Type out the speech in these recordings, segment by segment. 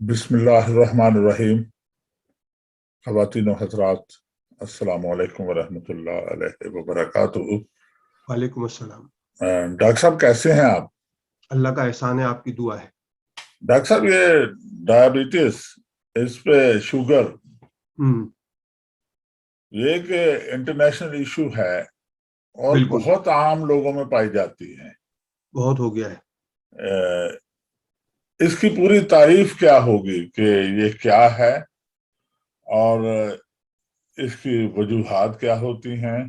बिस्मिल्लाहिर्रहमानिर्रहीम। ख़वातीन व हज़रात, अस्सलामु अलैकुम व रहमतुल्लाहि अलैहि व बरकातुहू। वालेकुम अस्सलाम। डॉक्टर साहब कैसे हैं आप? अल्लाह का एहसान है, आपकी दुआ है। डॉक्टर साहब, ये डायबिटीज, इस पे शुगर, हम्म। ये एक इंटरनेशनल इशू है और बिल्कुल। बहुत आम लोगों में पाई जाती है। बहुत हो गया है। अ, इसकी पूरी तारीफ क्या होगी कि ये क्या है और इसकी वजूहात क्या होती हैं?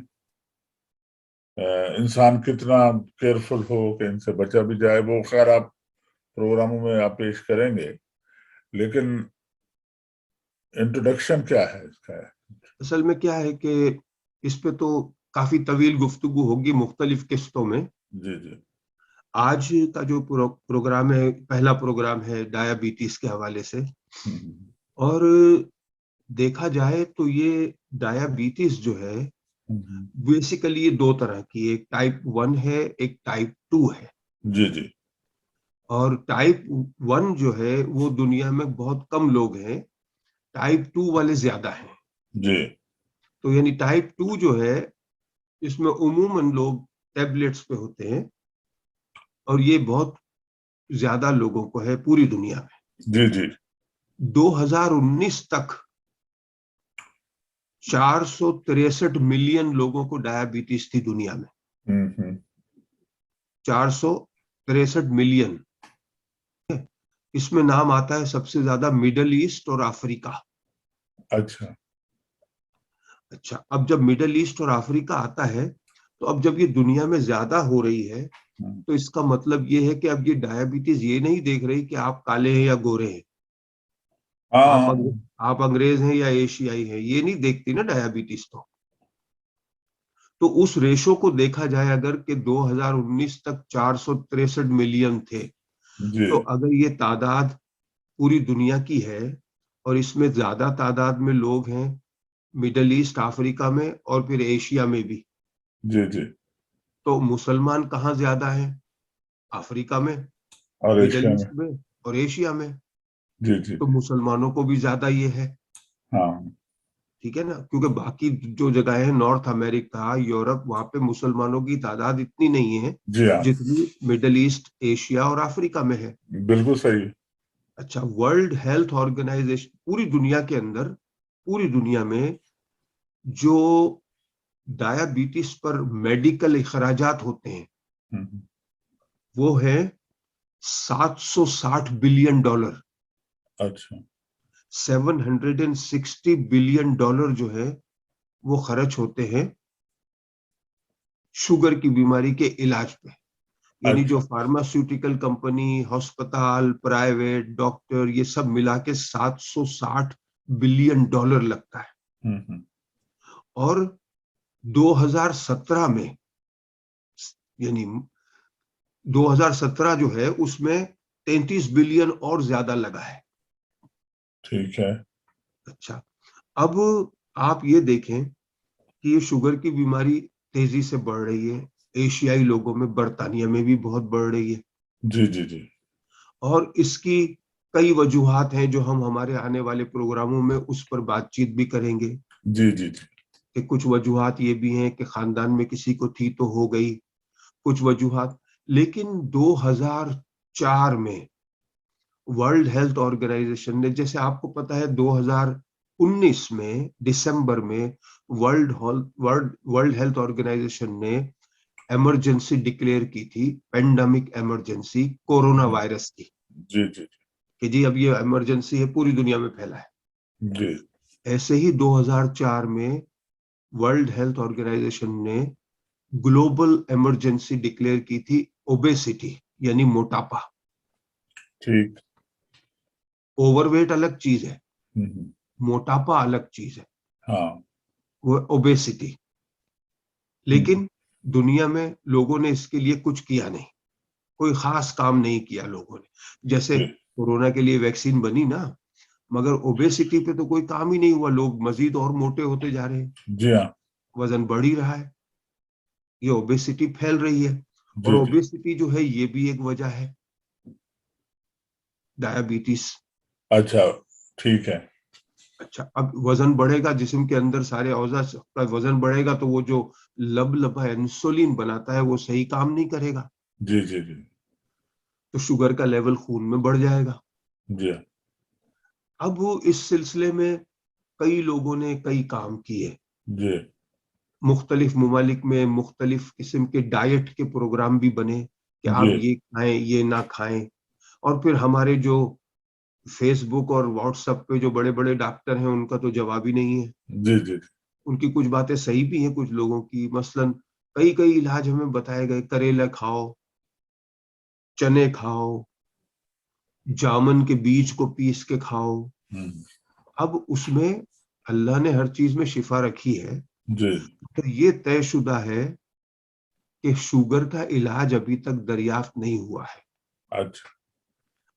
इंसान कितना केयरफुल हो कि इनसे बचा भी जाए, वो खैर आप प्रोग्रामों में आप पेश करेंगे, लेकिन इंट्रोडक्शन क्या है इसका? असल में क्या है कि इस पे तो काफी तवील गुफ्तगू होगी मुख्तलिफ किस्तों में। जी जी। आज का जो प्रोग्राम है, पहला प्रोग्राम है डायबिटीज के हवाले से। हम्म और देखा जाए तो ये डायबिटीज जो है हम्म, बेसिकली ये दो तरह की, एक टाइप 1 है, एक टाइप 2 है। जी जी और टाइप 1 जो है वो दुनिया में बहुत कम लोग हैं, टाइप 2 वाले ज्यादा हैं। जी। तो यानी टाइप 2 जो है इसमें उमूमन लोग टेबलेट्स पे होते हैं, और ये बहुत ज्यादा लोगों को है पूरी दुनिया में। जी जी। 2019 तक 463 मिलियन लोगों को डायबिटीज थी दुनिया में। हम्म। 463 मिलियन। इसमें नाम आता है सबसे ज्यादा मिडल ईस्ट और अफ्रीका। अच्छा। अच्छा, अब जब मिडल ईस्ट और अफ्रीका आता है, तो अब जब ये दुनिया में ज्यादा हो रही है, हम्म, तो इसका मतलब ये है कि अब ये डायबिटीज ये नहीं देख रही कि आप काले हैं या गोरे हैं, हाँ हाँ, आप अंग्रेज हैं या एशियाई हैं, ये नहीं देखती ना डायबिटीज। तो उस रेशो को देखा जाए अगर कि 2019 तक 463 मिलियन थे, जी तो अगर ये तादाद पूरी दुनिया की है और इसमें ज्यादा तादाद में लोग हैं मिडल ईस्ट अफ्रीका में और फिर एशिया में भी, जी जी। तो मुसलमान कहाँ ज्यादा हैं? अफ्रीका में, और मिडल एशिया में? ईस्ट में और एशिया में। जी जी तो जी। मुसलमानों को भी ज्यादा ये है। हाँ। ठीक है ना, क्योंकि बाकी जो जगह है, नॉर्थ अमेरिका, यूरोप, वहां पे मुसलमानों की तादाद इतनी नहीं है जी हाँ, जितनी मिडल ईस्ट, एशिया और अफ्रीका में है। बिल्कुल सही। अच्छा, वर्ल्ड हेल्थ ऑर्गेनाइजेशन पूरी दुनिया के अंदर, पूरी दुनिया में जो डायबिटीज पर मेडिकल अखराजात होते हैं हम्म, वो है 760 बिलियन डॉलर। अच्छा। 760 बिलियन डॉलर जो है वो खर्च होते हैं शुगर की बीमारी के इलाज पे। यानी जो अच्छा। फार्मास्यूटिकल कंपनी, अस्पताल, प्राइवेट डॉक्टर, ये सब मिला के 760 बिलियन डॉलर लगता है। हम्म। और 2017 में, यानी 2017 जो है उसमें 33 बिलियन और ज्यादा लगा है। ठीक है। अच्छा, अब आप ये देखें कि ये शुगर की बीमारी तेजी से बढ़ रही है। एशियाई लोगों में, बर्तानिया में भी बहुत बढ़ रही है। जी जी जी और इसकी कई वजूहात हैं जो हम हमारे आने वाले प्रोग्रामों में उस पर बातचीत भी करेंगे। जी जी जी। कि कुछ वजूहात ये भी हैं कि खानदान में किसी को थी तो हो गई, कुछ वजूहात। लेकिन 2004 में वर्ल्ड हेल्थ ऑर्गेनाइजेशन ने, जैसे आपको पता है, 2019 में दिसंबर में वर्ल्ड हेल्थ ऑर्गेनाइजेशन ने इमरजेंसी डिक्लेयर की थी, पेंडेमिक इमरजेंसी कोरोना जी वायरस की। जी जी कि जी अब ये इमरजेंसी है, पूरी दुनिया में फैला है। जी। ऐसे ही 2004 में वर्ल्ड हेल्थ ऑर्गेनाइजेशन ने ग्लोबल इमरजेंसी डिक्लेयर की थी, ओबेसिटी यानी मोटापा। ठीक। ओवरवेट अलग चीज है, हम्म, मोटापा अलग चीज है, हाँ। वो ओबेसिटी। हम्म, लेकिन दुनिया में लोगों ने इसके लिए कुछ किया नहीं, कोई खास काम नहीं किया लोगों ने। जैसे जी कोरोना के लिए वैक्सीन बनी ना, मगर ओबेसिटी पे तो कोई काम ही नहीं हुआ। लोग मजीद और मोटे होते जा रहे हैं, जी हाँ। वजन बढ़ ही रहा है, ये ओबेसिटी फैल रही है। और जी जी। ओबेसिटी जो है ये भी एक वजह है डायबिटीज। अच्छा, ठीक है। अच्छा, अब वजन बढ़ेगा, जिस्म के अंदर सारे औजा का वजन बढ़ेगा, तो वो जो लबलबा इंसुलिन बनाता है वो सही काम नहीं करेगा, जी जी जी। तो शुगर का लेवल खून में बढ़ जाएगा। जी अब वो इस सिलसिले में कई लोगों ने कई काम किए, जी मुख्तलिफ ममालिक में मुख्तलिफ किस्म के डाइट के प्रोग्राम भी बने कि जी आप ये खाएं ये ना खाएं। और फिर हमारे जो फेसबुक और व्हाट्सएप पे जो बड़े बड़े डॉक्टर हैं उनका तो जवाब ही नहीं है। जी जी उनकी कुछ बातें सही भी हैं कुछ लोगों की, मसलन कई कई इलाज हमें बताए गए, करेला खाओ, चने खाओ, जामुन के बीज को पीस के खाओ। हम्म, अब उसमें अल्लाह ने हर चीज में शिफा रखी है, जी। तो ये तयशुदा है कि शुगर का इलाज अभी तक दरियाफ्त नहीं हुआ है। अच्छा।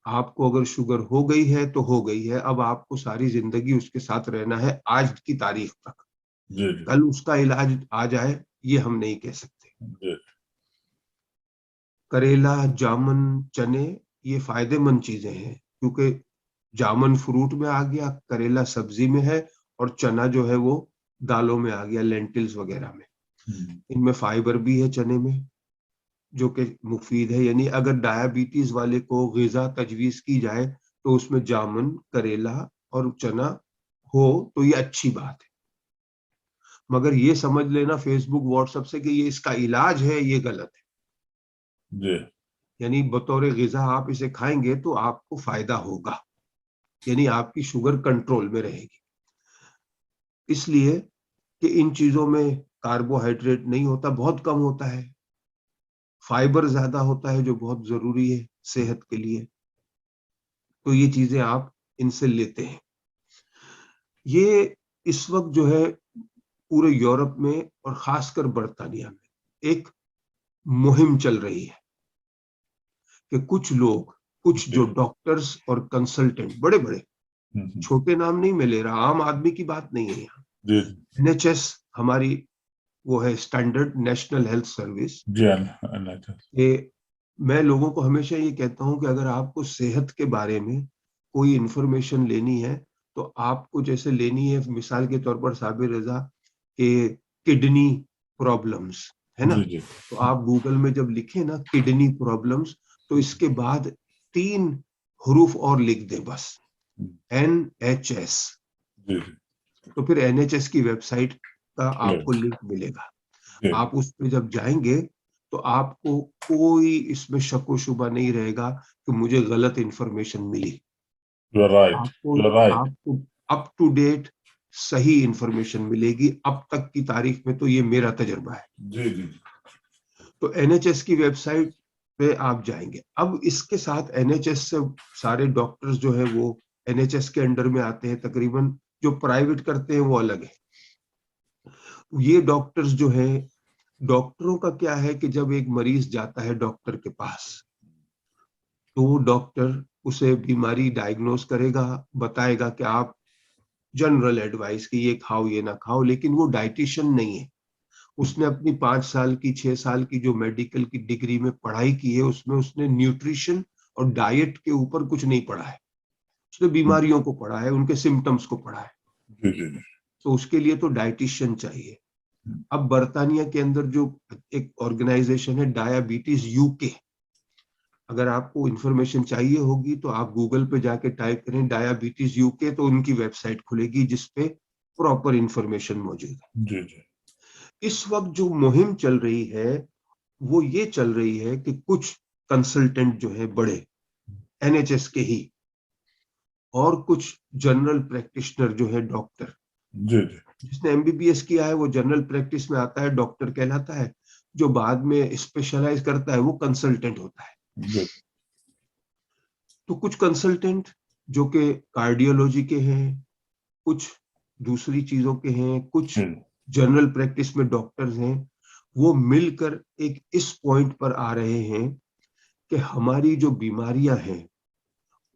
आपको अगर शुगर हो गई है तो हो गई है, अब आपको सारी जिंदगी उसके साथ रहना है आज की तारीख तक। जी जी कल उसका इलाज आ जाए ये हम नहीं कह सकते। जी करेला, जामुन, चने ये फायदेमंद चीजें हैं, क्योंकि जामुन फ्रूट में आ गया, करेला सब्जी में है, और चना जो है वो दालों में आ गया, लेंटिल्स वगैरह में। हम्म, इनमें फाइबर भी है चने में, जो कि मुफीद है। यानी अगर डायबिटीज वाले को गिजा तजवीज की जाए तो उसमें जामुन, करेला और चना हो तो ये अच्छी बात है। मगर ये समझ लेना फेसबुक व्हाट्सएप से कि ये इसका इलाज है, ये गलत है। जी यानी बतौर गिजा आप इसे खाएंगे तो आपको फायदा होगा, यानी आपकी शुगर कंट्रोल में रहेगी। इसलिए कि इन चीजों में कार्बोहाइड्रेट नहीं होता, बहुत कम होता है। फाइबर ज्यादा होता है जो बहुत जरूरी है सेहत के लिए। तो ये चीजें आप इनसे लेते हैं। ये इस वक्त जो है पूरे यूरोप में और खासकर बर्तानिया में एक मुहिम चल रही है कि कुछ लोग, कुछ जी जो डॉक्टर्स और कंसल्टेंट, बड़े बड़े, हम्म, छोटे नाम नहीं मैं ले रहा, आम आदमी की बात नहीं है यहाँ। जी एनएचएस हमारी वो है स्टैंडर्ड नेशनल हेल्थ सर्विस। जी अच्छा। ये मैं लोगों को हमेशा ये कहता हूं कि अगर आपको सेहत के बारे में कोई इंफॉर्मेशन लेनी है तो आपको जैसे लेनी है, मिसाल के तौर पर साबिर रजा के किडनी प्रॉब्लम्स है ना, जी जी तो आप गूगल में जब लिखें ना किडनी प्रॉब्लम्स, तो इसके बाद 3 हरूफ और लिख दें बस, NHS। जी जी तो फिर NHS की वेबसाइट का जी आपको लिंक मिलेगा। जी आप उस पे जब जाएंगे तो आपको कोई इसमें शक व शुबा नहीं रहेगा कि मुझे गलत इंफॉर्मेशन मिली। यू आर राइट, आपको यू आर राइट। आपको अप टू डेट सही इंफॉर्मेशन मिलेगी। अब तक की तारीख में तो ये मेरा तजुर्बा है। जी जी तो NHS की वेबसाइट पे आप जाएंगे। अब इसके साथ NHS से सारे डॉक्टर्स जो है वो NHS के अंडर में आते हैं तकरीबन, जो प्राइवेट करते हैं वो अलग है। ये डॉक्टर्स जो है, डॉक्टरों का क्या है कि जब एक मरीज जाता है डॉक्टर के पास तो वो डॉक्टर उसे बीमारी डायग्नोस करेगा, बताएगा कि आप जनरल एडवाइस कि ये खाओ ये ना खाओ, लेकिन वो डाइटिशियन नहीं है। उसने अपनी 5 साल की 6 साल की जो मेडिकल की डिग्री में पढ़ाई की है उसमें उसने न्यूट्रिशन और डाइट के ऊपर कुछ नहीं पढ़ा है। उसने बीमारियों को पढ़ा है, उनके सिम्टम्स को पढ़ा है। जी जी तो उसके लिए तो डाइटिशियन चाहिए। अब बर्तानिया के अंदर जो एक ऑर्गेनाइजेशन है डायबिटीज यूके, अगर आपको इंफॉर्मेशन चाहिए होगी तो आप गूगल पे जाके टाइप करें डायबिटीज यूके, तो उनकी वेबसाइट खुलेगी जिसपे प्रॉपर इंफॉर्मेशन मौजूद है। जी जी इस वक्त जो मुहिम चल रही है वो ये चल रही है कि कुछ कंसल्टेंट जो है बड़े NHS के ही, और कुछ जनरल प्रैक्टिशनर जो है डॉक्टर, जी जी जिसने MBBS किया है वो जनरल प्रैक्टिस में आता है, डॉक्टर कहलाता है। जो बाद में स्पेशलाइज करता है वो कंसल्टेंट होता है। जी तो कुछ कंसल्टेंट जो कि कार्डियोलॉजी के हैं, कुछ दूसरी चीजों के हैं, कुछ जनरल प्रैक्टिस में डॉक्टर्स हैं, वो मिलकर एक इस पॉइंट पर आ रहे हैं कि हमारी जो बीमारियां हैं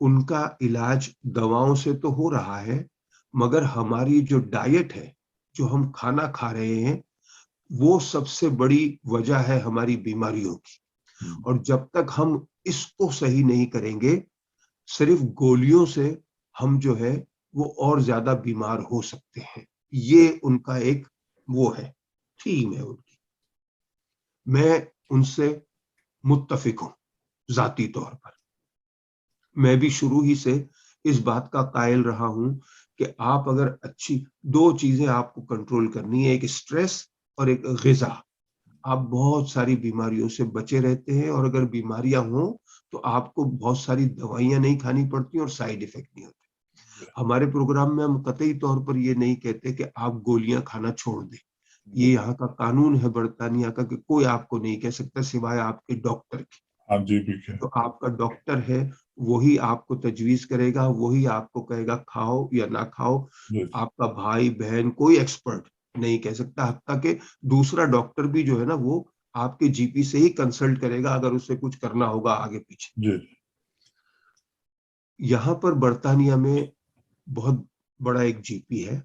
उनका इलाज दवाओं से तो हो रहा है, मगर हमारी जो डाइट है, जो हम खाना खा रहे हैं, वो सबसे बड़ी वजह है हमारी बीमारियों की। और जब तक हम इसको सही नहीं करेंगे, सिर्फ गोलियों से हम जो है वो और ज्यादा बीमार हो सकते हैं। ये उनका एक वो है, थीम है उनकी। मैं उनसे मुत्तफिक हूं जाती तौर पर। मैं भी शुरू ही से इस बात का कायल रहा हूं कि आप अगर अच्छी, दो चीजें आपको कंट्रोल करनी है, एक स्ट्रेस और एक ग़िज़ा। आप बहुत सारी बीमारियों से बचे रहते हैं, और अगर बीमारियां हों तो आपको बहुत सारी दवाइयां नहीं खानी पड़ती और साइड इफेक्ट नहीं होते। हमारे प्रोग्राम में हम कतई तौर पर ये नहीं कहते कि आप गोलियां खाना छोड़ दें। ये यहाँ का कानून है बर्तानिया का कि कोई आपको नहीं कह सकता सिवाय आपके डॉक्टर के। हाँ जी, भी है। तो आपका डॉक्टर है, वही आपको तजवीज करेगा, वही आपको कहेगा खाओ या ना खाओ। आपका भाई बहन कोई एक्सपर्ट नहीं कह सकता। हत्ता कि दूसरा डॉक्टर भी जो है ना, वो आपके जीपी से ही कंसल्ट करेगा अगर उसे कुछ करना होगा आगे पीछे। जी। यहाँ पर बर्तानिया में बहुत बड़ा एक जीपी है,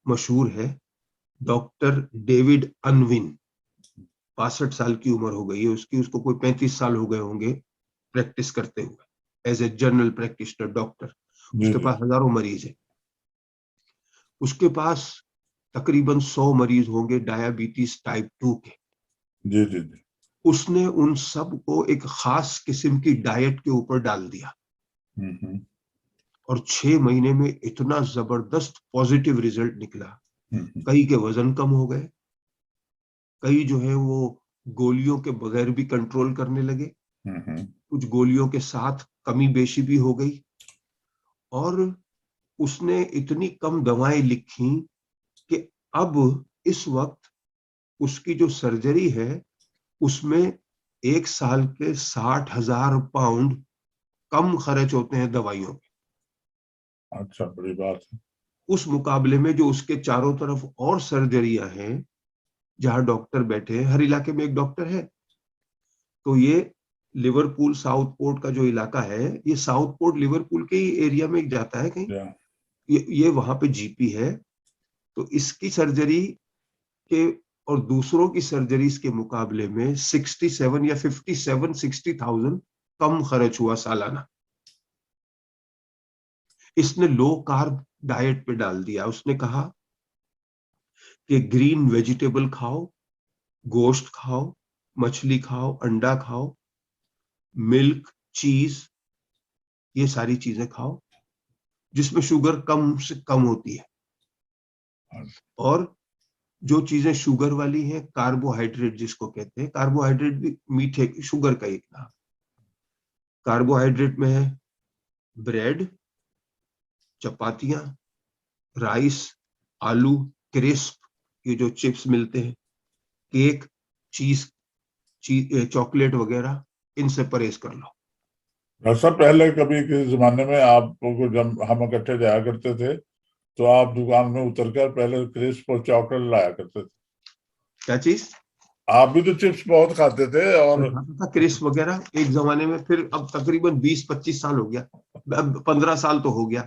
मशहूर है, डॉक्टर डेविड अनविन। 65 साल की उम्र हो गई है उसकी, उसको कोई 35 साल हो गए होंगे प्रैक्टिस करते हुए as a general practitioner doctor. जी उसके जी पास हजारों मरीज है। उसके पास तकरीबन 100 मरीज होंगे डायबिटीज टाइप 2 के। जी जी जी। उसने उन सब को एक खास किस्म की डाइट के ऊपर डाल दिया, हम्म और 6 महीने में इतना जबरदस्त पॉजिटिव रिजल्ट निकला। हम्म कई के वजन कम हो गए, कई जो है वो गोलियों के बगैर भी कंट्रोल करने लगे, हम्म कुछ गोलियों के साथ कमी बेशी भी हो गई। और उसने इतनी कम दवाएं लिखी कि अब इस वक्त उसकी जो सर्जरी है उसमें 1 साल के 60,000 पाउंड कम खर्च होते हैं दवाइयों पे। अच्छा, बड़ी बात है। उस मुकाबले में जो उसके चारों तरफ और सर्जरियां हैं जहां डॉक्टर बैठे हैं, हर इलाके में एक डॉक्टर है। तो ये लिवरपूल साउथ पोर्ट का जो इलाका है, ये साउथ पोर्ट लिवरपूल के ही एरिया में जाता है कहीं। या ये वहां पे जीपी है। तो इसकी सर्जरी के और दूसरों की सर्जरीज के मुकाबले में 67 या 57-60,000 कम खर्च हुआ सालाना। इसने लो कार्ब डाइट पे डाल दिया। उसने कहा कि ग्रीन वेजिटेबल खाओ, गोश्त खाओ, मछली खाओ, अंडा खाओ, मिल्क, चीज, ये सारी चीजें खाओ जिसमें शुगर कम से कम होती है। और जो चीजें शुगर वाली हैं, कार्बोहाइड्रेट जिसको कहते हैं, कार्बोहाइड्रेट भी मीठे शुगर का एक नाम। कार्बोहाइड्रेट में है ब्रेड, चपातियां, राइस, आलू, क्रिस्प, ये जो चिप्स मिलते हैं, केक, चीज, चॉकलेट वगैरह, इनसे परहेज कर लो। डॉक्टर साहब, पहले कभी किसी जमाने में आपको जब हम इकट्ठे जाया करते थे तो आप दुकान में उतरकर पहले क्रिस्प और चॉकलेट लाया करते थे। क्या चीज? आप भी तो चिप्स बहुत खाते थे और मैं खाता था क्रिस्प वगैरह एक जमाने में, फिर अब तकरीबन 20-25 साल हो गया, अब 15 साल तो हो गया।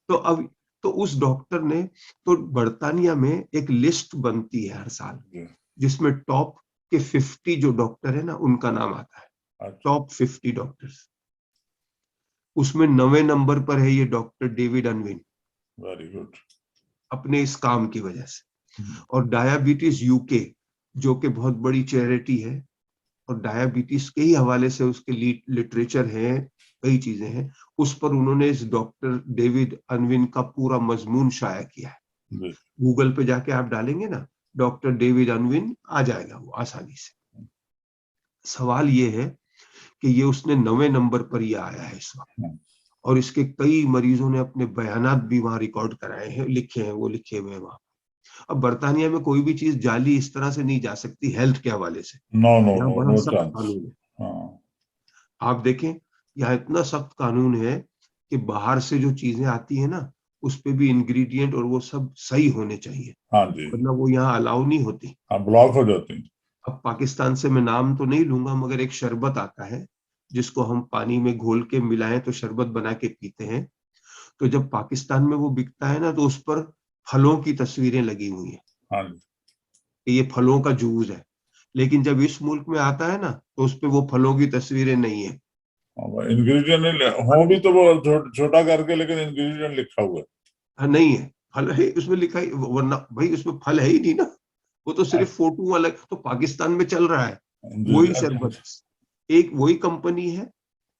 तो अब तो उस डॉक्टर ने, तो बर्तानिया में एक लिस्ट बनती है हर साल जिसमें टॉप के 50 जो डॉक्टर है ना उनका नाम आता है। अच्छा, टॉप 50 डॉक्टर्स, उसमें 9वें नंबर पर है ये doctor David Unwin, very good. अपने इस काम की वजह से। और डायबिटीज यूके जो कि बहुत बड़ी चैरिटी है, और डायबिटीज के ही हवाले से उसके लिटरेचर है, कई चीजें हैं, उस पर उन्होंने इस डॉक्टर डेविड अनविन का पूरा मजमून शाया किया है। गूगल पे जाके आप डालेंगे ना डॉक्टर डेविड अनविन, आ जाएगा वो आसानी से। सवाल ये है कि ये उसने 9वें नंबर पर ही आया है इस वक्त, और इसके कई मरीजों ने अपने बयानात भी वहां रिकॉर्ड कराए हैं, लिखे हैं, वो लिखे हुए हैं वहां। अब बर्तानिया में कोई भी चीज जाली इस तरह से नहीं जा सकती हेल्थ के हवाले से। नो नो यहाँ नो, बड़ा नो सख्त चांस। कानून है। हाँ आप देखें, यहाँ इतना सख्त कानून है कि बाहर से जो चीजें आती है ना, उस पे भी इंग्रेडिएंट और वो सब सही होने चाहिए, हाँ जी। वरना वो यहाँ अलाउ नहीं होती। हाँ, ब्लॉक हो जाती हैं। अब पाकिस्तान से मैं नाम तो नहीं लूंगा, मगर एक शरबत आता है जिसको हम पानी में घोल के मिलाएं तो शरबत बना के पीते हैं। तो जब पाकिस्तान में वो बिकता है ना, तो उस पर फलों की तस्वीरें लगी हुई हैं हाँ जी। कि ये फलों का जूस है। लेकिन जब इस मुल्क में आता है ना, तो उस पर वो फलों की तस्वीरें नहीं है, इंग्रेडिएंट हो भी तो वो छोटा करके, लेकिन इंग्रेडिएंट लिखा हुआ है। हाँ, नहीं है, फल है उसमें लिखा है, वरना भाई उसमें फल है ही नहीं ना, वो तो सिर्फ फोटो वाला। तो पाकिस्तान में चल रहा है जी वही अच्छा शरबत, अच्छा। एक वही कंपनी है,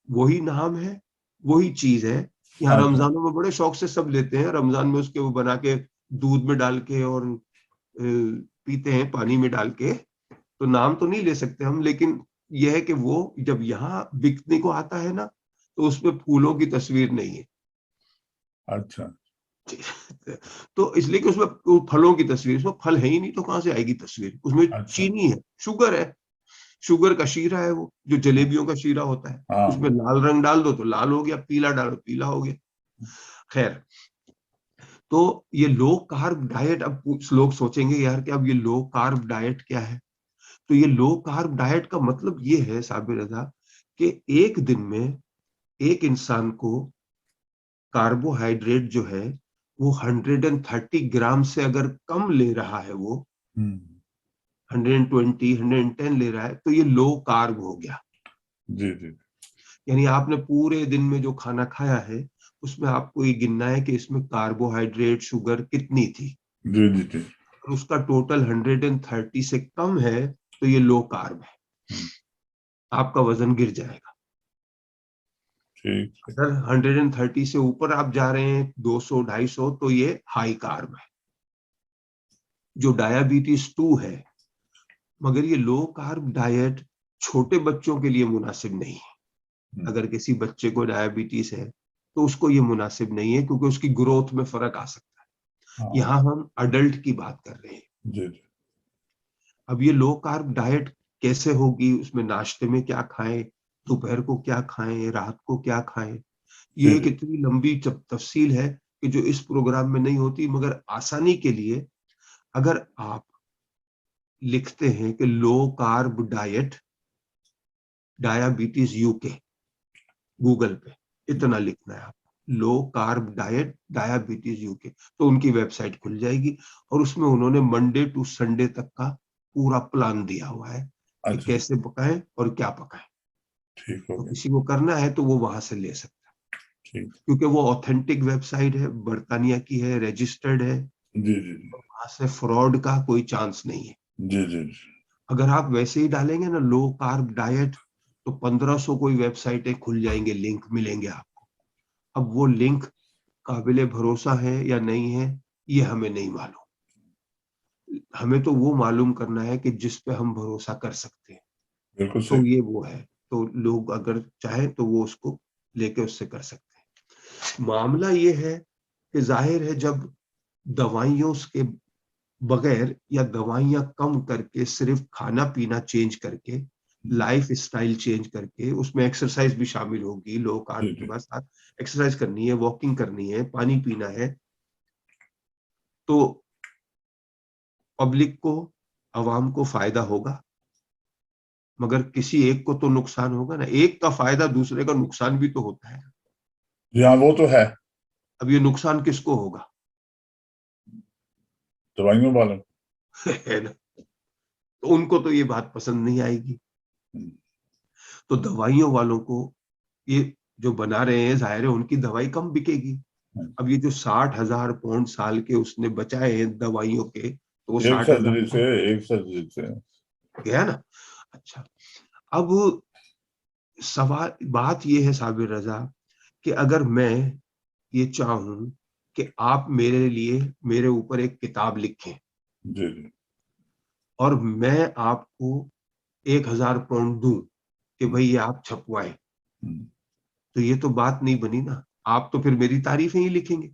वही नाम है, वही चीज है। यहाँ अच्छा रमजानों में बड़े शौक से सब लेते हैं, रमजान में उसके वो बना के दूध में डाल के और पीते हैं पानी में डाल के। तो नाम तो नहीं ले सकते हम, लेकिन यह है कि वो जब यहाँ बिकने को आता है ना, तो उसमें फूलों की तस्वीर नहीं है। अच्छा तो इसलिए कि उसमें वो फलों की तस्वीर, उसमें फल है ही नहीं, तो कहां से आएगी तस्वीर? उसमें अच्छा। चीनी है, शुगर है, शुगर का शीरा है, वो जो जलेबियों का शीरा होता है, उसमें हाँ लाल रंग डाल दो तो लाल हो गया, पीला डालो पीला हो गया। खैर, तो ये लो कार्ब डाइट, अब कुछ लोग सोचेंगे यार कि अब ये लो कार्ब डाइट क्या है? तो ये लो कार्ब डाइट का मतलब ये है साबिर रजा, कि एक दिन में एक इंसान को कार्बोहाइड्रेट जो है वो 130 ग्राम से अगर कम ले रहा है, वो हम्म, 120 110 ले रहा है, तो ये लो कार्ब हो गया। जी जी यानी आपने पूरे दिन में जो खाना खाया है, उसमें आपको ये गिनना है कि इसमें कार्बोहाइड्रेट शुगर कितनी थी। जी जी जी। और उसका टोटल 130 से कम है, तो ये लो कार्ब है, हम्म, आपका वजन गिर जाएगा। ठीक है। अगर 130 से ऊपर आप जा रहे हैं, 200 250, तो ये हाई कार्ब है, जो डायबिटीज 2 है। मगर ये लो कार्ब डाइट छोटे बच्चों के लिए मुनासिब नहीं है। हम्म, अगर किसी बच्चे को डायबिटीज है तो उसको ये मुनासिब नहीं है, क्योंकि उसकी ग्रोथ में फर्क आ सकता है। हाँ यहाँ हम अडल्ट की बात कर रहे हैं। जी जी। अब ये लो कार्ब डाइट कैसे होगी, उसमें नाश्ते में क्या खाएं, दोपहर को क्या खाएं, रात को क्या खाएं, ये जी एक जी इतनी लंबी तफसील है कि जो इस प्रोग्राम में नहीं होती। मगर आसानी के लिए अगर आप लिखते हैं कि low carb diet diabetes UK, Google पे इतना लिखना है आपको, low carb diet diabetes UK, तो उनकी वेबसाइट खुल जाएगी। और उसमें उन्होंने मंडे टू संडे तक का पूरा प्लान दिया हुआ है कि अच्छा कैसे पकाएं और क्या पकाएं। ठीक हो तो गया। किसी को करना है तो वो वहां से ले सकता है, ठीक। क्योंकि वो ऑथेंटिक वेबसाइट है, बर्तानिया की है, रजिस्टर्ड है, जी जी जी वहां से फ्रॉड का कोई चांस नहीं है। जी जी जी। अगर आप वैसे ही डालेंगे ना लो कार्ब डाइट, तो 1500 कोई वेबसाइटें खुल जाएंगे, लिंक मिलेंगे आपको। अब वो लिंक काबिले भरोसा है या नहीं है, ये हमें नहीं मालूम। हमें तो वो मालूम करना है कि जिस पे हम भरोसा कर सकते हैं। बिल्कुल तो सही। ये वो है, तो लोग अगर चाहें तो वो उसको लेके उससे कर सकते हैं। मामला ये है कि जाहिर है, जब दवाइयों के बगैर या दवाइयां कम करके, सिर्फ खाना पीना चेंज करके, लाइफ स्टाइल चेंज करके, उसमें एक्सरसाइज भी शामिल होगी, लो कार्ब जी के जी बाद साथ एक्सरसाइज करनी है, वॉकिंग करनी है, पानी पीना है, तो पब्लिक को, अवाम को फायदा होगा। मगर किसी एक को तो नुकसान होगा ना, एक का फायदा दूसरे का नुकसान भी तो होता है। जी हाँ वो तो है। अब ये नुकसान किसको होगा? दवाइयों वाले। है ना? तो उनको तो ये बात पसंद नहीं आएगी। हम्म, तो दवाइयों वालों को, ये जो बना रहे हैं, जाहिर है उनकी दवाई कम बिकेगी। हम्म। अब ये जो 60,000 पाउंड साल के उसने बचाए हैं दवाइयों के, तो वो एक 60,000 सर्जरी से, एक सर्जरी से। गया ना। अच्छा, अब सवाल बात ये है साबिर रजा, कि अगर मैं ये चाहूं कि आप मेरे लिए, मेरे ऊपर एक किताब लिखें, जी जी। और मैं आपको 1,000 पाउंड दूं कि हम्म, भाई ये आप छपवाए, हम्म। तो ये तो बात नहीं बनी ना। आप तो फिर मेरी तारीफें ही लिखेंगे।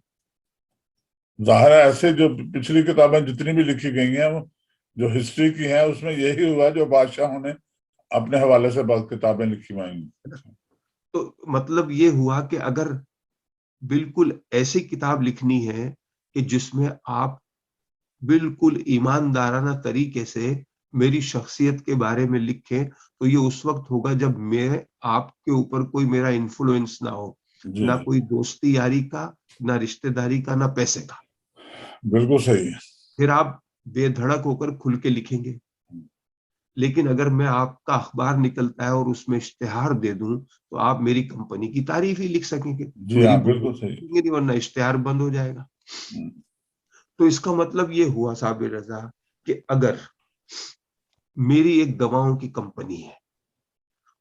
जाहिर है, ऐसे जो पिछली किताबें जितनी भी लिखी गई हैं, वो जो हिस्ट्री की हैं, उसमें यही हुआ जो बादशाहों ने अपने हवाले से बहुत किताबें लिखी हुई हैं। तो मतलब ये हुआ कि अगर बिल्कुल ऐसी किताब लिखनी है कि जिसमें आप बिल्कुल ईमानदाराना तरीके से मेरी शख्सियत के बारे में लिखें, तो ये उस वक्त होगा जब मैं आपके ऊपर कोई मेरा इन्फ्लुएंस ना हो, जी ना जी कोई दोस्ती यारी का, ना रिश्तेदारी का, ना पैसे का। बिल्कुल सही है। फिर आप बेधड़क होकर खुल के लिखेंगे। लेकिन अगर मैं आपका अखबार निकलता है और उसमें इश्तिहार दे दूं तो आप मेरी कंपनी की तारीफ ही लिख सकेंगे, जी मेरी हाँ, बुराई बिल्कुल सही। लिखेंगे नहीं, वरना इश्तिहार बंद हो जाएगा। हम्म, तो इसका मतलब ये हुआ साबिर रजा कि अगर मेरी एक दवाओं की कंपनी है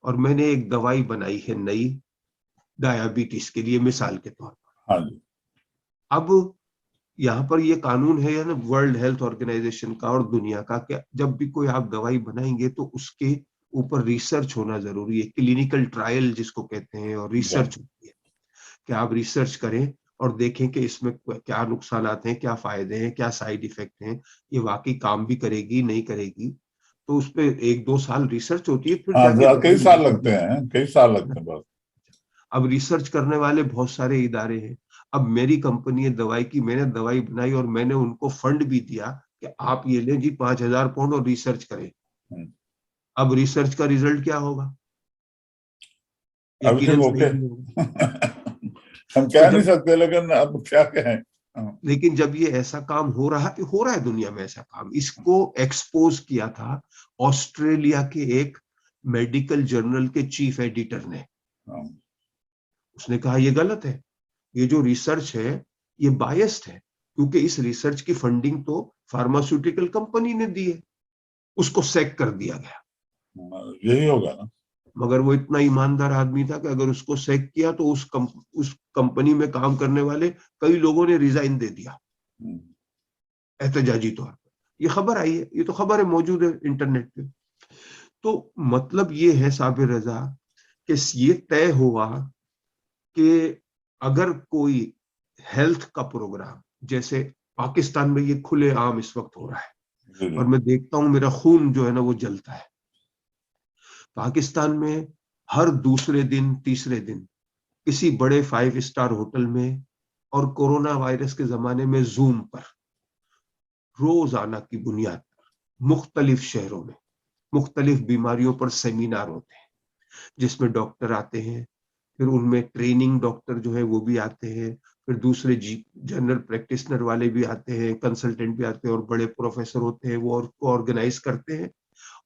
और मैंने एक दवाई बनाई है नई डायबिटीज के लिए मिसाल के तौर पर, हाँ जी। अब यहाँ पर ये कानून है या ना वर्ल्ड हेल्थ ऑर्गेनाइजेशन का और दुनिया का, कि जब भी कोई आप दवाई बनाएंगे तो उसके ऊपर रिसर्च होना जरूरी है, क्लिनिकल ट्रायल जिसको कहते हैं, और जी हाँ। रिसर्च होती है कि आप रिसर्च करें और देखें कि इसमें क्या नुकसान हैं, क्या फायदे हैं, क्या साइड इफेक्ट हैं, ये वाकई काम भी करेगी नहीं करेगी। तो उस पर 1-2 साल रिसर्च होती है, फिर हाँ, जाके दवाई कई साल मार्केट लगते में हैं, कई साल लगते हैं बस। अब रिसर्च करने वाले बहुत सारे इदारे हैं। अब मेरी कंपनी है दवाई की, मैंने दवाई बनाई और मैंने उनको फंड भी दिया कि आप ये लें जी 5,000 पाउंड और रिसर्च करें। हम्म, अब रिसर्च का रिजल्ट क्या होगा? एवरीथिंग यकीनन सही ओके। नहीं होगा। हम तो कह नहीं जब सकते, लेकिन अब क्या कहें। हाँ, लेकिन जब ये ऐसा काम हो रहा है दुनिया में, ऐसा काम इसको एक्सपोज किया था ऑस्ट्रेलिया के एक मेडिकल जर्नल के चीफ एडिटर ने। हाँ, उसने कहा ये गलत है, ये जो रिसर्च है ये बायस्ड है, क्योंकि इस रिसर्च की फंडिंग तो फार्मास्यूटिकल कंपनी ने दी है। उसको सैक कर दिया गया। यही होगा ना। मगर वो इतना ईमानदार आदमी था कि अगर उसको सैक किया तो उस कंपनी में काम करने वाले कई लोगों ने रिजाइन दे दिया हम्म, एहतजाजी तौर पर। ये खबर आई है, ये तो खबर है, मौजूद है इंटरनेट पे। तो मतलब ये है साबिर रजा कि ये तय हुआ कि अगर कोई हेल्थ का प्रोग्राम, जैसे पाकिस्तान में ये खुले आम इस वक्त हो रहा है जी जी। और मैं देखता हूं मेरा खून जो है ना वो जलता है। पाकिस्तान में हर दूसरे दिन तीसरे दिन किसी बड़े 5 स्टार होटल में और कोरोना वायरस के जमाने में जूम पर रोजाना की बुनियाद पर मुख्तलिफ शहरों में मुख्तलिफ बीमारियों पर सेमिनार होते हैं, जिसमें डॉक्टर आते हैं, फिर उनमें ट्रेनिंग डॉक्टर जो है वो भी आते हैं, फिर दूसरे जनरल प्रैक्टिशनर वाले भी आते हैं, कंसल्टेंट भी आते हैं, और बड़े प्रोफेसर होते हैं वो ऑर्गेनाइज करते हैं।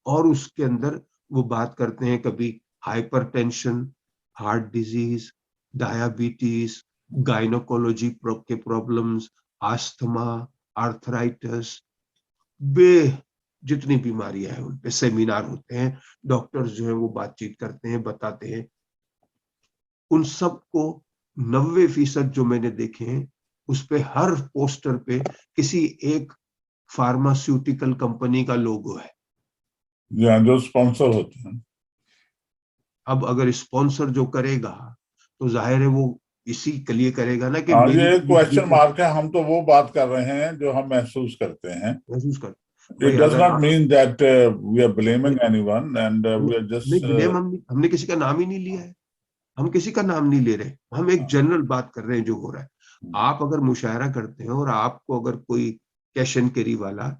और उसके अंदर वो बात करते हैं कभी hypertension, heart disease, diabetes, gynaecology के प्रॉब्लम्स, आस्थमा, आर्थराइटिस, बे जितनी बीमारियां हैं उन पे सेमिनार होते हैं। डॉक्टर्स जो है वो बातचीत करते हैं, बताते हैं। उन सबको 90% जो मैंने देखे हैं उस पे हर पोस्टर पे किसी एक फार्मास्यूटिकल कंपनी का लोगो है। जी हाँ, जो स्पॉन्सर होते हैं। अब अगर स्पॉन्सर जो करेगा तो जाहिर है वो इसी के लिए करेगा ना कि हाँ, मेरी ये एक बिक्री क्वेश्चन को मार्क है। हम तो वो बात कर रहे हैं जो हम महसूस करते हैं। महसूस कर। इट भाई डज अगर नॉट आप mean that we are blaming नहीं एनीवन एंड वी आर नहीं जस्ट। ब्लेम, हमने किसी का नाम ही नहीं लिया है, हम किसी का नाम नहीं ले रहे, हम एक जनरल बात कर रहे हैं जो हो रहा है। आप अगर मुशायरा करते हैं और आपको अगर कोई कैश एंड कैरी वाला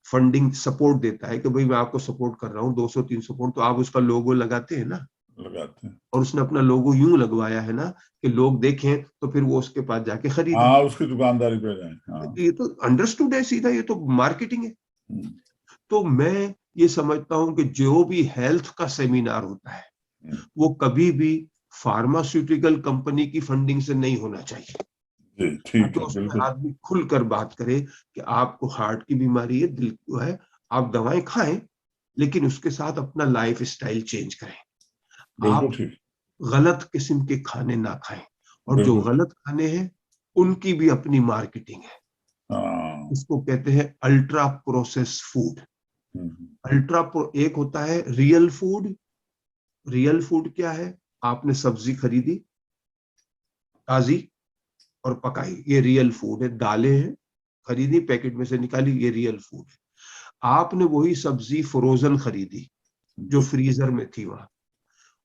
फंडिंग सपोर्ट देता है कि भाई मैं आपको सपोर्ट कर रहा हूँ 200-300 पाउंड, तो आप उसका लोगो लगाते हैं ना। लगाते हैं। और उसने अपना लोगो यूं लगवाया है ना कि लोग देखें तो फिर वो उसके पास जाके खरीदें। हाँ, उसकी दुकानदारी पे जाए। हाँ। ये तो अंडरस्टूड है सीधा, ये तो मार्केटिंग है। हम्म, तो मैं ये समझता हूं कि जो भी हेल्थ का सेमिनार होता है हम्म, वो कभी भी फार्मास्यूटिकल कंपनी की फंडिंग से नहीं होना चाहिए, जी ठीक ताकि है, उसमें बिल्कुल। आदमी खुलकर बात करे कि आपको हार्ट की बीमारी है, दिल को है, आप दवाएं खाएं, लेकिन उसके साथ अपना लाइफ स्टाइल चेंज करें। बिल्कुल आप ठीक। गलत किस्म के खाने ना खाएं, और जो बिल्कुल ठीक। गलत खाने हैं उनकी भी अपनी मार्केटिंग है। हाँ। इसको कहते हैं अल्ट्रा प्रोसेस फूड। हम्म, एक होता है रियल फूड। रियल फूड क्या है? आपने सब्जी खरीदी ताजी और पकाई, ये रियल फूड है। दालें हैं, खरीदी पैकेट में से निकाली, ये रियल फूड है। आपने वही सब्जी फ्रोजन खरीदी जो जी। फ्रीजर में थी वहां,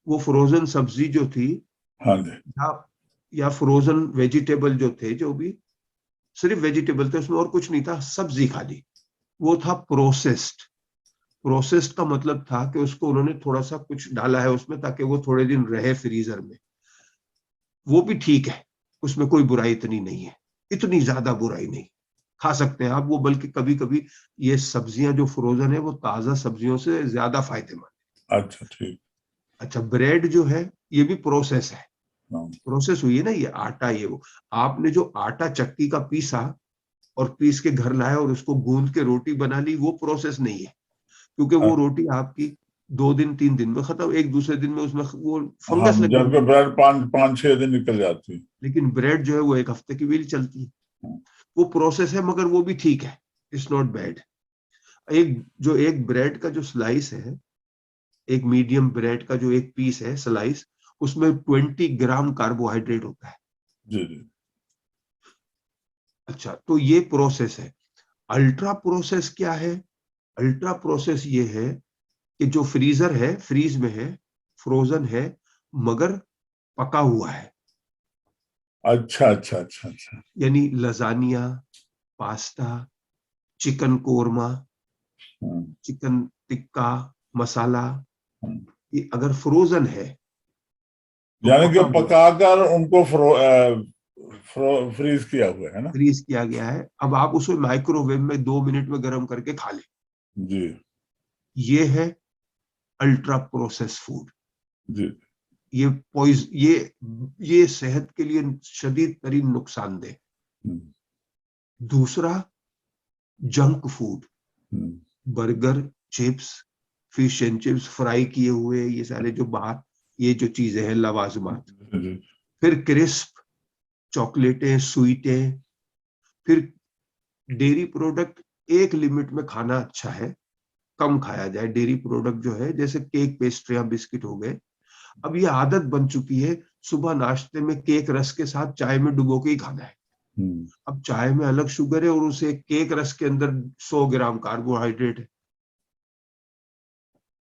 वो फ्रोजन सब्जी जो थी, हाँ जी। या फ्रोजन वेजिटेबल जो थे, जो भी सिर्फ वेजिटेबल थे, उसमें और कुछ नहीं था, सब्जी खाली, वो था प्रोसेस्ड। प्रोसेस्ड का मतलब था कि उसको उन्होंने थोड़ा सा कुछ डाला है उसमें ताकि वो थोड़े दिन रहे फ्रीजर में। वो भी ठीक है, उसमें कोई बुराई इतनी नहीं है, इतनी ज्यादा बुराई नहीं। खा सकते हैं आप वो, बल्कि कभी कभी ये सब्जियां जो फ्रोजन है वो ताजा सब्जियों से ज्यादा फायदेमंद। अच्छा ठीक। अच्छा, ब्रेड जो है ये भी प्रोसेस है, हाँ प्रोसेस हुई है ना, ये आटा, ये वो आपने जो आटा चक्की का पीसा और पीस के घर लाया और उसको गूंद के रोटी बना ली, वो प्रोसेस नहीं है, क्योंकि वो रोटी आपकी 2 दिन 3 दिन में खत्म, एक दूसरे दिन में उसमें वो हाँ, फंगस लग जबकि जाएगी। ब्रेड 5-6 दिन निकल जाती लेकिन ब्रेड जो है वो एक हफ्ते की भी चलती है। है। वो प्रोसेस है मगर वो भी ठीक है, इट्स नॉट बैड। एक ब्रेड का जो स्लाइस है, एक मीडियम ब्रेड का जो एक पीस है स्लाइस, उसमें 20 ग्राम कार्बोहाइड्रेट होता है। जी जी। अच्छा, तो ये प्रोसेस है। अल्ट्रा प्रोसेस क्या है? अल्ट्रा प्रोसेस ये है कि जो फ्रीजर है, फ्रीज में है, फ्रोजन है, मगर पका हुआ है। अच्छा अच्छा अच्छा अच्छा। यानी लजानिया, पास्ता, चिकन कोरमा, हम्म, चिकन टिक्का मसाला, हम्म। ये अगर फ्रोजन है तो यानी कि पका हुआ, पकाकर उनको फ्रीज किया हुआ है ना। फ्रीज किया गया है, अब आप उसे माइक्रोवेव में 2 मिनट में गर्म करके खा लें। जी ये है अल्ट्रा प्रोसेस फूड। जी। ये पॉइज ये सेहत के लिए शदीद तरीन नुकसानदेह। हम्म, दूसरा, junk food, hmm, burger, chips, fish and chips, fry किए हुए, ये सारे जो बाहर ये जो चीजें हैं लवाजमात। जी फिर क्रिस्प, चॉकलेटें, स्वीटें। फिर डेयरी प्रोडक्ट एक लिमिट में खाना अच्छा है, कम खाया जाए डेयरी प्रोडक्ट जो है, जैसे केक, पेस्ट्रियां, बिस्किट हो गए। अब ये आदत बन चुकी है, सुबह नाश्ते में केक रस के साथ चाय में डुबो के ही खाना है। हम्म, अब चाय में अलग शुगर है और उसे केक रस के अंदर 100 ग्राम कार्बोहाइड्रेट है।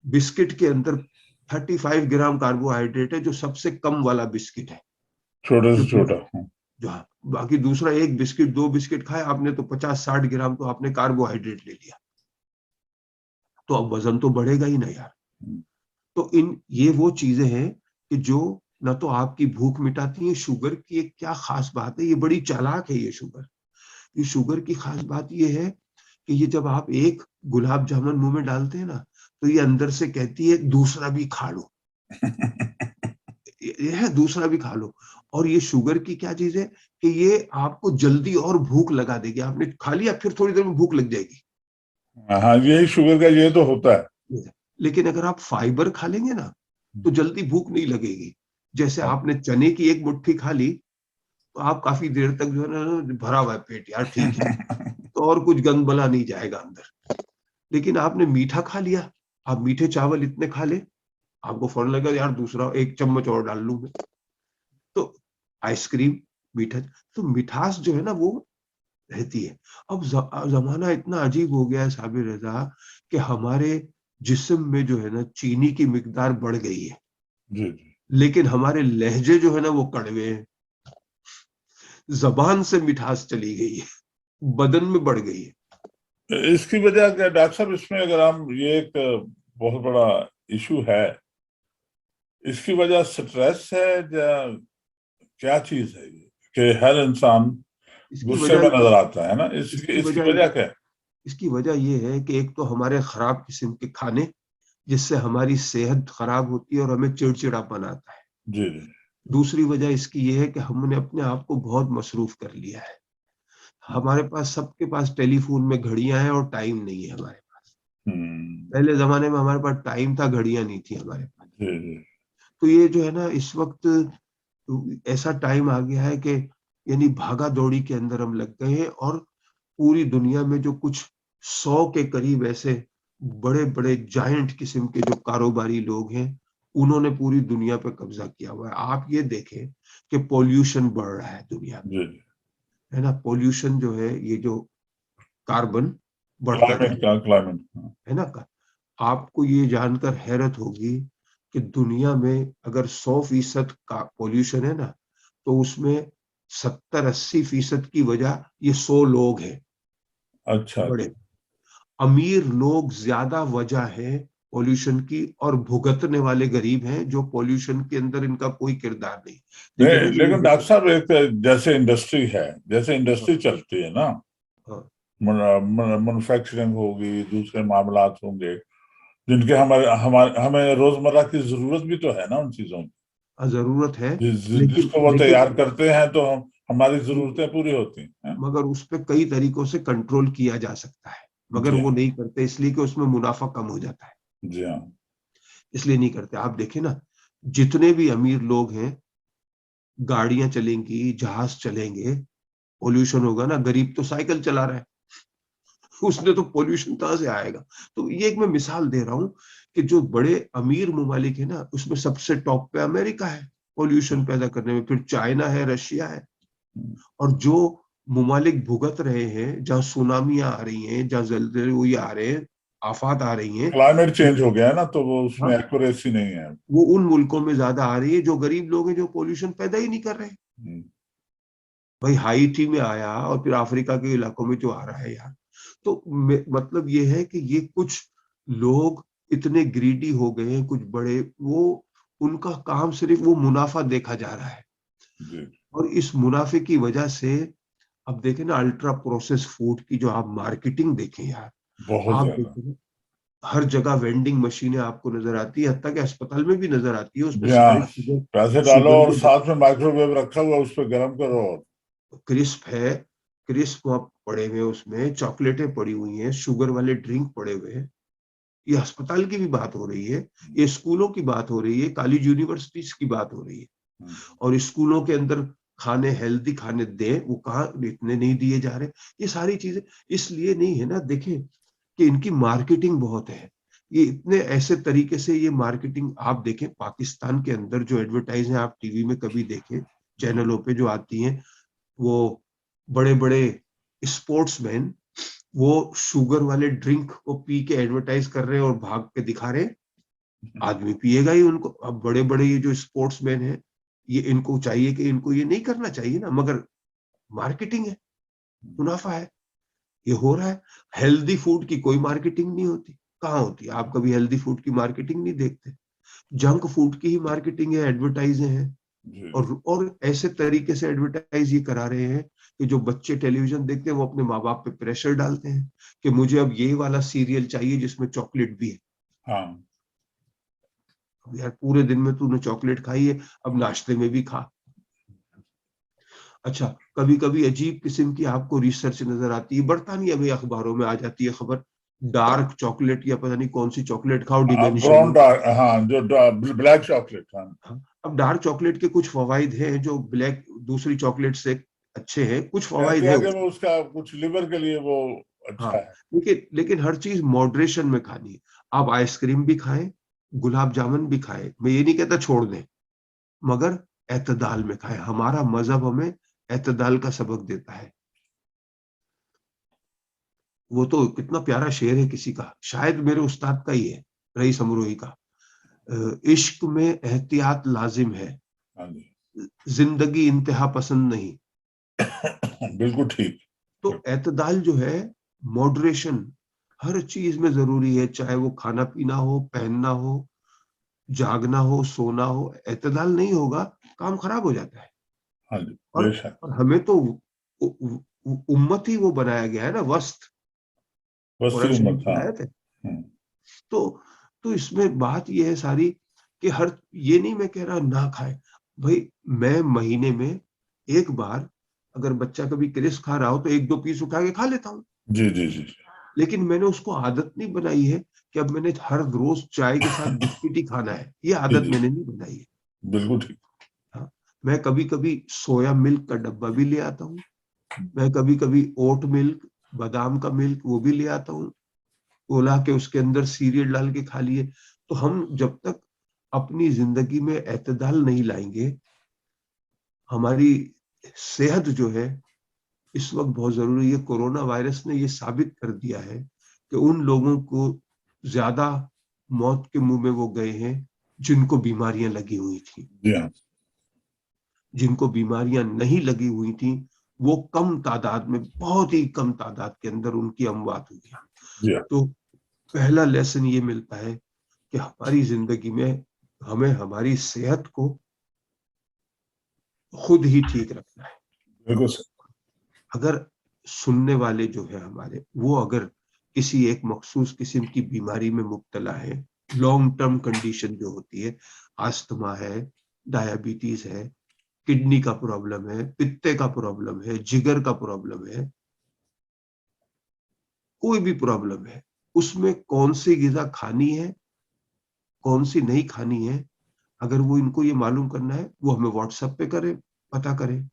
बिस्किट के अंदर 35 ग्राम कार्बोहाइड्रेट है, जो सबसे कम वाला बिस्किट है। छोटे जो से छोटा। जो हाँ, बाकी दूसरा एक बिस्किट, 2 बिस्किट खाए आपने तो 50-60 ग्राम तो आपने कार्बोहाइड्रेट ले लिया। तो अब वजन तो बढ़ेगा ही ना यार। हम्म, तो ये वो चीजें हैं कि जो ना तो आपकी भूख मिटाती है। शुगर की एक क्या खास बात है, ये बड़ी चालाक है ये शुगर। ये शुगर की खास बात ये है कि ये जब आप एक गुलाब जामुन मुंह में डालते हैं ना, तो ये अंदर से कहती है दूसरा भी खा लो, ये है दूसरा भी खा लो। और ये शुगर की क्या चीज है कि ये आपको जल्दी और भूख लगा देगी। आपने खा लिया, फिर थोड़ी देर में भूख लग जाएगी। हाँ, यही शुगर का ये तो होता है। लेकिन अगर आप फाइबर खा लेंगे ना, तो जल्दी भूख नहीं लगेगी। जैसे हाँ। आपने चने की एक मुट्ठी खा ली, तो आप काफी देर तक जो है ना, भरा हुआ है पेट यार, ठीक है, तो और कुछ गंद बला नहीं जाएगा अंदर। लेकिन आपने मीठा खा लिया, आप मीठे चावल इतने खा ले, आपको फौरन लगेगा यार दूसरा एक चम्मच और डाल लूं मैं। तो आइसक्रीम, मीठा, तो मिठास जो है ना वो रहती है। अब जमाना इतना अजीब हो गया है साबिर रजा, कि हमारे जिस्म में जो है ना चीनी की मिकदार बढ़ गई है, जी जी। लेकिन हमारे लहजे जो है ना वो कड़वे हैं। जबान से मिठास चली गई है, बदन में बढ़ गई है। इसकी वजह क्या डॉक्टर साहब, इसमें अगर हम ये एक बहुत बड़ा इशू है, इसकी वजह स्ट्रेस है या क्या चीज है ये कि हर इंसान इसकी गुस्से में वजह नजर आता है ना, इसकी इसकी इसकी वजह वजह क्या है? इसकी वजह ये है कि एक तो हमारे खराब किस्म के खाने, जिससे हमारी सेहत खराब होती है और हमें चिड़चिड़ापन आता है। जी जी। दूसरी वजह इसकी ये है कि हमने अपने आप को बहुत मसरूफ कर लिया है। हमारे पास, सबके पास टेलीफोन में घड़ियां हैं और टाइम नहीं है हमारे पास। हम्म। पहले जमाने में हमारे पास टाइम था, घड़ियां नहीं थी हमारे पास। जी जी। तो ये जो है ना इस वक्त ऐसा टाइम आ गया है कि यानी भागा दौड़ी के अंदर हम लग गए हैं। और पूरी दुनिया में जो कुछ 100 के करीब ऐसे बड़े बड़े जायंट किस्म के जो कारोबारी लोग हैं, उन्होंने पूरी दुनिया पे कब्जा किया हुआ है। आप ये देखें कि पोल्यूशन बढ़ रहा है दुनिया में, जी जी। है ना। पोल्यूशन जो है, ये जो कार्बन बढ़ता जा क्लाइमेट रहा का क्लाइमेट। है ना। आपको ये जानकर हैरत होगी कि दुनिया में अगर 100% का पोल्यूशन है ना, तो उसमें 70-80% की वजह ये 100 लोग हैं अच्छा अच्छा। बड़े। अमीर लोग ज्यादा वजह है पोल्यूशन की, और भुगतने वाले गरीब हैं, जो पोल्यूशन के अंदर इनका कोई किरदार नहीं। नहीं, देखिए ना, जो लेकिन डॉक्टर साहब एक जैसे इंडस्ट्री है, जैसे इंडस्ट्री चलती है ना, हाँ, मैन्युफैक्चरिंग होगी, दूसरे मामलात होंगे जिनके हमारे हमारे हमें रोजमर्रा की जरूरत भी तो है ना उन चीजों की। जरूरत है, लेकिन जिसको वो लेकिन तैयार करते हैं तो हम हमारी लेकिन जरूरतें पूरी होती हैं। मगर उस पे कई तरीकों से कंट्रोल किया जा सकता है, मगर जी वो हाँ। नहीं करते इसलिए कि उसमें मुनाफा कम हो जाता है, जी हाँ। इसलिए नहीं करते। आप देखें ना, जितने भी अमीर लोग हैं, गाड़ियां चलेंगी, जहाज चलेंगे, पोल्यूशन होगा ना, गरीब तो साइकिल चला रहा है, उसने तो पोल्यूशन कहाँ से आएगा। तो ये एक मैं मिसाल दे रहा हूँ कि जो बड़े अमीर ममालिक है ना, उसमें सबसे टॉप पे अमेरिका है पोल्यूशन पैदा करने में, फिर चाइना है, रशिया है। और जो ममालिक भुगत रहे हैं, जहाँ सुनामियां आ रही हैं, जहाँ जलजले हुई आ रहे हैं, आफात आ रही हैं, क्लाइमेट चेंज हो गया है ना, तो वो उसमें हाँ, एक्यूरेसी नहीं है। वो उन मुल्कों में ज्यादा आ रही है जो गरीब लोग हैं, जो पोल्यूशन पैदा ही नहीं कर रहे। हम्म, भाई हाईटी में आया और फिर अफ्रीका के इलाकों में जो आ रहा है यार। तो मतलब ये है कि ये कुछ लोग इतने ग्रीडी हो गए हैं, कुछ बड़े, वो उनका काम सिर्फ वो मुनाफा देखा जा रहा है। जी और इस मुनाफे की वजह से अब देखें ना, अल्ट्रा प्रोसेस फूड की जो आप मार्केटिंग देखें यार, बहुत आप ज्यादा। देखें ना, हर जगह वेंडिंग मशीनें आपको नजर आती है, हत्ता कि अस्पताल में भी नजर आती है, उसमें जी सारे हाँ। शुगर, पैसे डालो शुगर और के साथ में माइक्रोवेव रखा हुआ, उस पर गर्म करो और क्रिस्प है, क्रिस्प वहाँ पड़े हुए हैं, उसमें चॉकलेटें पड़ी हुई हैं, शुगर वाले ड्रिंक पड़े हुए हैं। ये अस्पताल की भी बात हो रही है, ये स्कूलों की बात हो रही है, कॉलेज यूनिवर्सिटीज की बात हो रही है। हम्म, और स्कूलों के अंदर खाने, हेल्दी खाने दें, वो कहाँ इतने नहीं दिए जा रहे। ये सारी चीजें इसलिए नहीं है ना, देखें कि इनकी मार्केटिंग बहुत है। ये इतने ऐसे तरीके से ये मार्केटिंग, आप देखें पाकिस्तान के अंदर जो एडवर्टाइज है, आप टीवी में कभी देखें, चैनलों पे जो आती हैं, वो बड़े बड़े स्पोर्ट्समैन वो शुगर वाले ड्रिंक को पी के एडवर्टाइज कर रहे हैं और भाग के दिखा रहे हैं। आदमी पिएगा ही उनको। अब बड़े बड़े ये जो स्पोर्ट्समैन हैं, ये इनको चाहिए कि इनको ये नहीं करना चाहिए ना, मगर मार्केटिंग है, मुनाफा है, ये हो रहा है। हेल्दी फूड की कोई मार्केटिंग नहीं होती, कहाँ होती है? आप कभी हेल्दी फूड की मार्केटिंग नहीं देखते। जंक फूड की ही मार्केटिंग है, एडवर्टाइज है। जी और ऐसे तरीके से एडवर्टाइज ये करा रहे हैं कि जो बच्चे टेलीविजन देखते हैं, वो अपने माँ बाप पे प्रेशर डालते हैं कि मुझे अब ये वाला सीरियल चाहिए जिसमें चॉकलेट भी है। हाँ। अब यार पूरे दिन में तूने चॉकलेट खाई है, अब नाश्ते में भी खा। अच्छा, कभी कभी अजीब किस्म की आपको रिसर्च नजर आती है, बरतानिया में अखबारों में आ जाती है खबर, डार्क चॉकलेट या पता नहीं कौन सी चॉकलेट खाओ, डिमेंशिया ब्राउन नहीं होगा। डार्क, हाँ, जो ब्लैक चॉकलेट, हाँ। हाँ, अब डार्क चॉकलेट के कुछ फवाइद हैं जो ब्लैक दूसरी चॉकलेट से अच्छे हैं, कुछ फवाइद कहते है हैं कि उसमें। वो उसका कुछ लिवर के लिए वो अच्छा हाँ, है। लेकिन लेकिन हर चीज मॉडरेशन में खानी है। आप आइसक्रीम भी खाएं, गुलाब जामुन भी खाएं, मैं ये नहीं कहता छोड़ दें, मगर एतदाल में खाएं। हमारा मजहब हमें एतदाल का सबक देता है। वो तो कितना प्यारा शेर है किसी का, शायद मेरे उस्ताद का ही है, रईस अमरोही का। इश्क में एहतियात लाजिम है, हाँ जी। जिंदगी इंतहा पसंद नहीं। बिल्कुल ठीक। तो एतदाल जो है, मॉडरेशन, हर चीज में जरूरी है, चाहे वो खाना पीना हो, पहनना हो, जागना हो, सोना हो। एतदाल नहीं होगा, काम खराब हो जाता है। हाँ जी, और बेशक। और हमें तो उम्मत ही वो बनाया गया है ना, वस्त, वस्ती कुरान शरीफ उम्मत, की हाँ। आयत है। हम्म, तो तो इसमें बात ये है सारी कि हर, ये नहीं मैं कह रहा ना खाए, भाई मैं महीने में एक बार, अगर बच्चा कभी क्रिस खा रहा हो तो एक दो पीस उठा के खा लेता हूँ। जी जी जी। लेकिन मैंने उसको आदत नहीं बनाई है कि अब मैंने हर रोज चाय के साथ बिस्किट ही खाना है, ये जी आदत जी, मैंने नहीं बनाई है। बिल्कुल ठीक। हाँ, मैं कभी कभी सोया मिल्क का डब्बा भी ले आता हूँ, मैं कभी कभी ओट मिल्क, बादाम का मिल्क वो भी ले आता हूँ, उला के उसके अंदर सीरियल डाल के खा लिए। तो हम जब तक अपनी जिंदगी में एतदाल नहीं लाएंगे, हमारी सेहत जो है इस वक्त बहुत जरूरी है। कोरोना वायरस ने ये साबित कर दिया है कि उन लोगों को ज्यादा मौत के मुंह में वो गए हैं जिनको बीमारियां लगी हुई थी। जी हाँ। जिनको बीमारियां नहीं लगी हुई थी, वो कम तादाद में, बहुत ही कम तादाद के अंदर उनकी अमवात हुई। जी हाँ। तो पहला लेसन ये मिलता है कि हमारी जिंदगी में हमें हमारी सेहत को खुद ही ठीक रखना है। बिल्कुल सही। अगर सुनने वाले जो है हमारे, वो अगर किसी एक मखसूस किस्म की बीमारी में मुब्तला है, लॉन्ग टर्म कंडीशन जो होती है, अस्थमा है, डायबिटीज है, किडनी का प्रॉब्लम है, पित्ते का प्रॉब्लम है, जिगर का प्रॉब्लम है, कोई भी प्रॉब्लम है, उसमें कौन सी ग़िज़ा खानी है, कौन सी नहीं खानी है, अगर वो इनको ये मालूम करना है, वो हमें व्हाट्सएप पे करें, पता करें,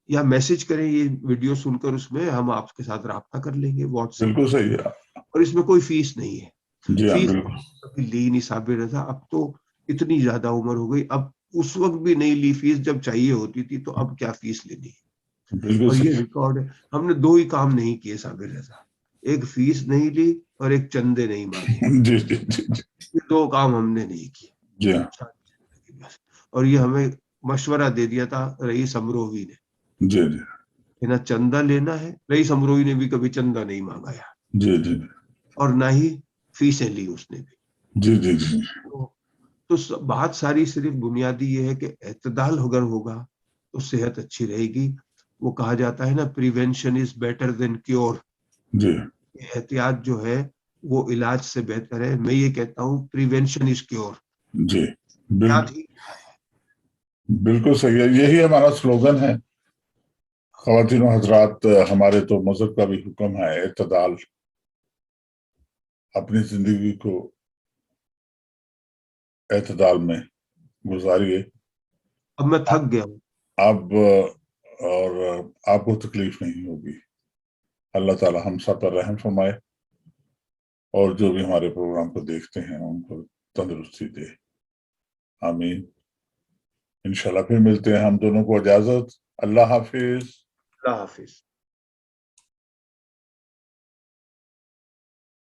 या मैसेज करें, ये वीडियो सुनकर उसमें हम आपके साथ राब्ता कर लेंगे व्हाट्सएप। बिल्कुल सही है। और इसमें कोई फीस नहीं है। जी हाँ, फीस बिल्कुल। कभी ली नहीं साबिर रज़ा, अब तो इतनी ज्यादा उम्र हो गई, अब उस वक्त भी नहीं ली फीस जब चाहिए होती थी, तो अब क्या फीस लेनी है। बिल्कुल और ये सही। रिकॉर्ड है, हमने दो ही काम नहीं किए साबिर रज़ा, एक फीस नहीं ली और एक चंदे नहीं मांगे। जी जी जी जी। ये दो काम हमने नहीं किए जी हाँ। सारी जिंदगी बस। और ये हमें मशवरा दे दिया था रईस अमरोही ने जी जी कि ना चंदा लेना है, रईस अमरोही ने भी कभी चंदा नहीं मांगा यार, जी जी और ना ही फीसें ली उसने भी। जी जी जी। तो, बात सारी सिर्फ बुनियादी ये है कि एतदाल अगर होगा तो सेहत अच्छी रहेगी। वो कहा जाता है ना, prevention is better than cure. जी एहतियात जो है वो इलाज से बेहतर है। मैं ये कहता हूँ प्रिवेंशन इज क्योर। जी। याद बिल्कुल ही बिल्कुल सही है, यही हमारा स्लोगन है। ख्वातीन और हजरात, हमारे तो मजहब का भी हुक्म है इत्तदाल। अपनी जिंदगी को एतदाल में गुजारिए। अब मैं थक गया हूँ। अब और आपको तकलीफ नहीं होगी। अल्लाह ताला हम सब पर रहम फरमाए, और जो भी हमारे प्रोग्राम को देखते हैं उनको तंदुरुस्ती दे। आमीन। इंशाल्लाह फिर मिलते हैं। हम दोनों को इजाजत। अल्लाह हाफिज। अल्लाह हाफिज।